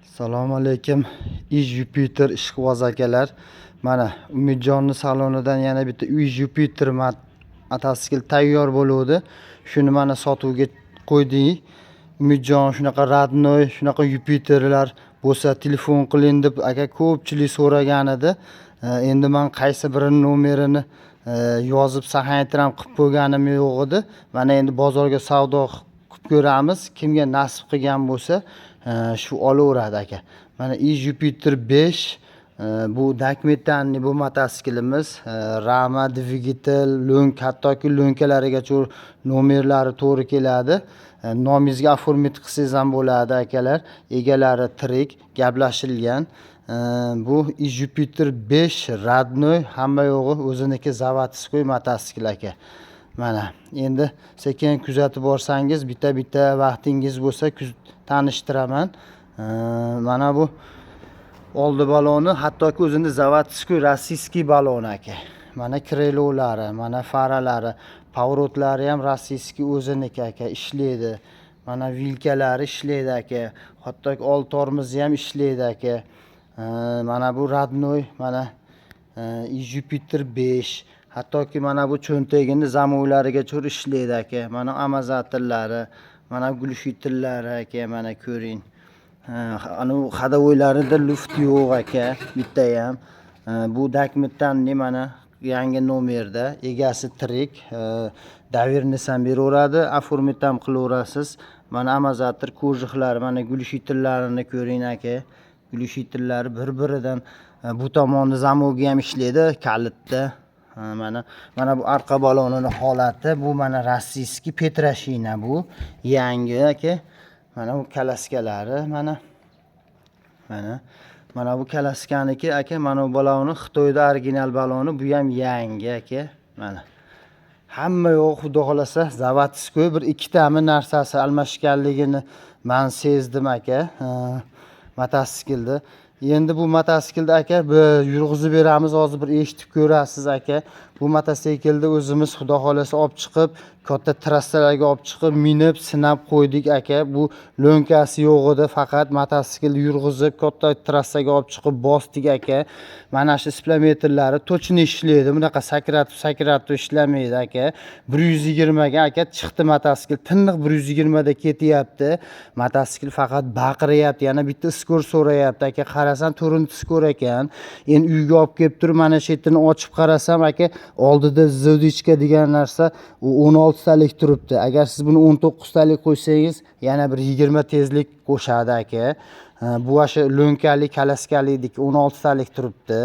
Assalomu alaykum. Jupiter ishqiboz akalar. Mana Umidjonning salonidan yana bitta Jupiter motosikl tayyor bo'ldi. Shuni mana sotuvga qo'ydik. Umidjon shunaqa radnoy, shunaqa Jupiterlar bo'lsa telefon qiling deb aka ko'pchilik so'ragan edi. Endi men qaysi birining nomerini yozib sahaytiram qilib qo'yganim yo'q edi. Mana endi bozorga savdo qilib ko'ramiz. Kimga nasib qilgan bo'lsa shu olaveradi aka. Mana Jupiter 5 bu Dakmetanning bu mototsiklimiz. Rama, dvigatel, lo'nka, hattoki lo'nkalarigacha nomerlari to'g'ri keladi. Nomingizga oformit qilsangiz ham bo'ladi akalar. Egalari tirik, gaplashilgan. Bu Jupiter 5 radnoy, hamma yo'g'i o'ziniki zavodskiy mototsikl aka. Mana endi sekin kuzatib borsangiz, bitta vaqtingiz bo'lsa tanishtiraman. Mana bu oldi baloni, hattoki o'zini zavodskiy rossiyskiy balon aka. Mana krelolari, mana faralari, поворотлari ham rossiyskiy o'ziniki aka, ishlaydi. Mana vilkalari ishlaydi aka. Hattoki old tormozi ham ishlaydi aka. Mana bu radnoy, mana Jupiter 5. Hattoki mana bu cho'ntagini zamovlariga cho'r ishlaydi aka. Mana amazatillari, mana gulshitillari aka, mana ko'ring. Ana xadovoylarida luft yo'q aka, bitta ham. Bu Dakmetanning mana yangi nomerda, egasi tirik. Davirnis ham beraveradi, oformit ham qilaverasiz. Mana amazatir ko'jiqlari, mana gulshitillarini ko'ring aka. Gulshitillari bir-biridan bu tomonni zamovga ham ishlaydi, kalitda. Mana bu arqa balonining holati, bu mana rossiyskiy Petrashina bu, yangi aka. Mana bu kalaskalari, mana bu kalaskaniki aka, mana bu baloni Xitoyda original baloni, bu ham yangi aka. Mana hamma yo'q, xudo xolasa zavodskiy bir ikkitami narsasi almashganligini men sezdim aka. Mototsiklda. Endi bu mototsiklda aka yurg'izib beramiz, hozir bir eshitib ko'rasiz aka. Bu mototsiklda o'zimiz xudo xolasa olib chiqib, katta trassalarga olib chiqib, minib, sinab qo'ydik aka. Bu lo'nkasi yo'q edi, faqat mototsikl yurg'izib, katta trassaga olib chiqib bosdik aka. Mana shu spilometrlari to'chni ishlaydi. Bunaqa sakratib ishlamaydi aka. 120 ga aka chiqdi mototsikl. Tiniq 120 da ketyapti. Mototsikl faqat baqiryapti. Yana bitta skor so'rayapti aka. Qarasam turun skor ekan. Endi uyga olib kelib turib, mana shu yerni ochib qarasam aka, oldida zodichka degan narsa 16 talik turibdi. Agar siz buni 19 talik qo'ysangiz, yana bir 20 tezlik qo'shadi aka. Bu o'sha lo'nkali, kalaskalikdek 16 talik turibdi.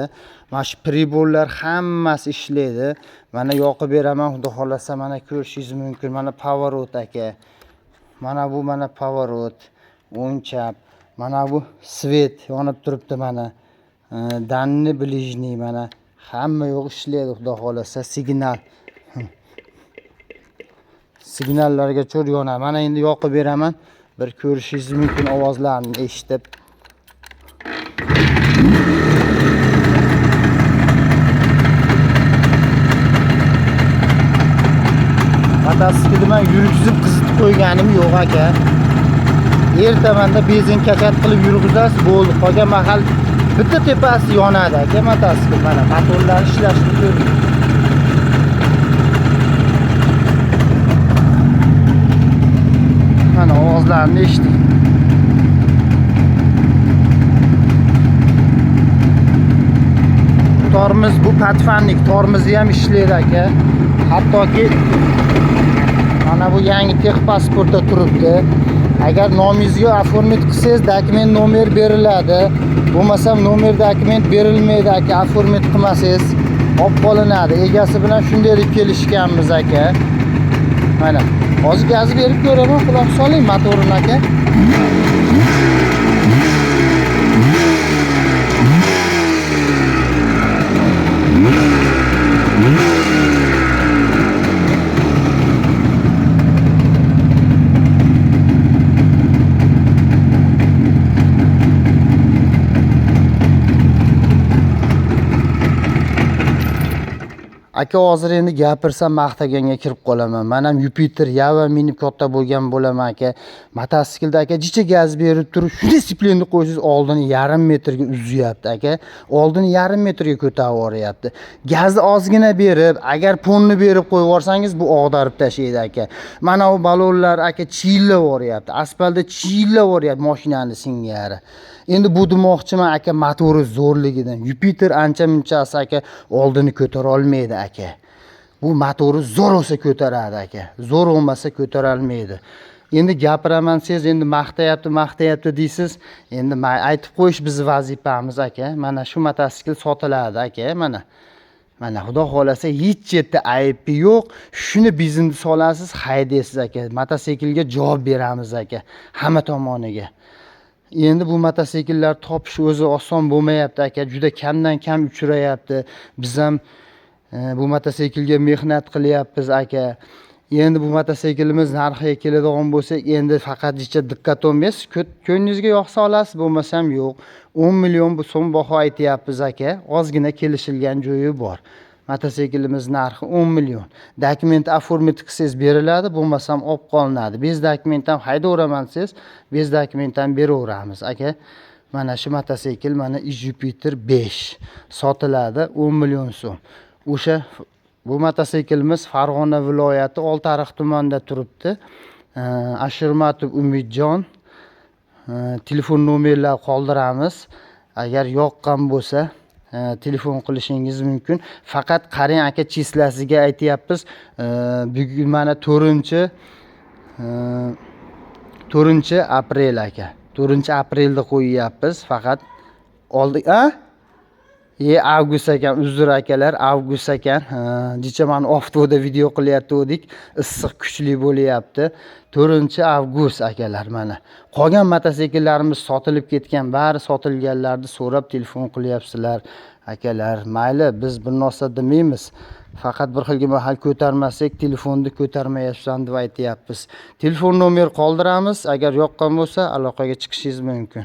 Mana shu priborlar hammasi ishlaydi. Mana yoqib beraman, xudo xolasa, mana ko'rishingiz mumkin. Mana поворот aka. Mana bu mana поворот, o'ng chap. Mana bu svet yonib turibdi mana. Danni blижний mana hamma yo'q ishlaydi, xudo xolasa. Signallarga cho'r yonadi. Mana endi yoqib beraman. Bir ko'rishingiz mumkin ovozlarni eshitib. Mototsiklni men yurgizib qizitib qo'yganim yo'q aka. Ertamanda benzin kakat qilib yurgizasiz, bo'ldi. Qolgan mahal bitta tepasi yonadi aka mototsikl. Mana motorlar ishlashini ko'ring. Mana ovozlarni eshiting. Tormoz, bu patfannik tormozi ham ishlaydi aka. Hattoki mana bu yangi texpasportda turibdi. Agar nomingizga oformit qilsangiz, dokument nomer beriladi. Bo'lmasa nomer dokument berilmaydi aka, oformit qilmasangiz olib qolinadi. Egasi bilan shunday deb kelishganmiz aka. Mana hozir gaz berib ko'raman, quloq soling motorini aka. aka hozir endi gapirsam maqtaganga kirib qolaman. Men ham Jupiter Yava minib katta bo'lgan bo'laman aka. Mototsiklda aka jicha gaz berib turib, shu disiplinni qo'ysangiz oldini 1,5 metrga uzyapti aka. Oldini 1,5 metrga ko'tarib yuboryapti. Gazni ozgina berib, agar ponni berib qo'yib yuborsangiz bu og'darib tashlaydi aka. Mana bu balonlar aka chiyillab yuboryapti. Asfaltda chiyillab yuboryapti mashinani singari. Endi bu demoqchiman aka motori zo'rligidan. Jupiter ancha-munchasi aka oldini ko'tara olmaydi aka. Bu motori zo'r bo'lsa ko'taradi aka. Zo'r bo'lmasa ko'tara olmaydi. Endi gapiraman siz endi maqtayapti deysiz. Endi aytib qo'yish bizning vazifamiz aka. Mana shu mototsikl sotiladi aka, mana. Mana xudo xolasa hech yerda aybi yo'q. Shuni bizni solasiz, haydaysiz aka. Mototsiklga javob beramiz aka, hamma tomoniga. Endi bu mototsikllar topish o'zi oson bo'lmayapti aka. Juda kamdan kam uchrayapti. Biz ham bu mototsiklga mehnat qilyapmiz aka. Endi bu mototsiklimiz narxiga keladigan bo'lsak, endi faqat jicha diqqat olmaysiz, ko'nglingizga yoqsa olasiz, bo'lmasam yo'q. 10 million so'm baho aytyapmiz aka. Ozgina kelishilgan joyi bor. Mototsiklimiz narxi 10 million. Dokument oformit qilsangiz beriladi, bo'lmasam olib qolinadi. Bez dokumentdan haydaveraman siz, bez dokumentdan beraveramiz aka. Mana shu mototsikl mana Jupiter 5 sotiladi 10 million so'm. O'sha bu mototsiklimiz Farg'ona viloyati Oltiariq tumanida turibdi. Ashurmatov Umidjon telefon nomerlar qoldiramiz. Agar yoqqan bo'lsa telefon qilishingiz mumkin. Faqat qarang aka, chislasiga aytyapmiz. Bugun mana 4-aprel aka. 4-aprelda qo'yyapmiz. Faqat oldik. Avgust ekan, uzr akalar, avgust ekan. Jicha men oftoda video qilyaptik, issiq kuchli bo'lyapti. 4-avgust akalar mana. Qolgan mototsikllarimiz sotilib ketgan, bari sotilganlarni so'rab telefon qilyapsizlar akalar. Mayli, biz bir narsa demaymiz. Faqat bir xilga mahal ko'tarmasak, telefonni ko'tarmayapsan deb aytyapmiz. Telefon nomer qoldiramiz. Agar yoqqan bo'lsa, aloqaga chiqishingiz mumkin.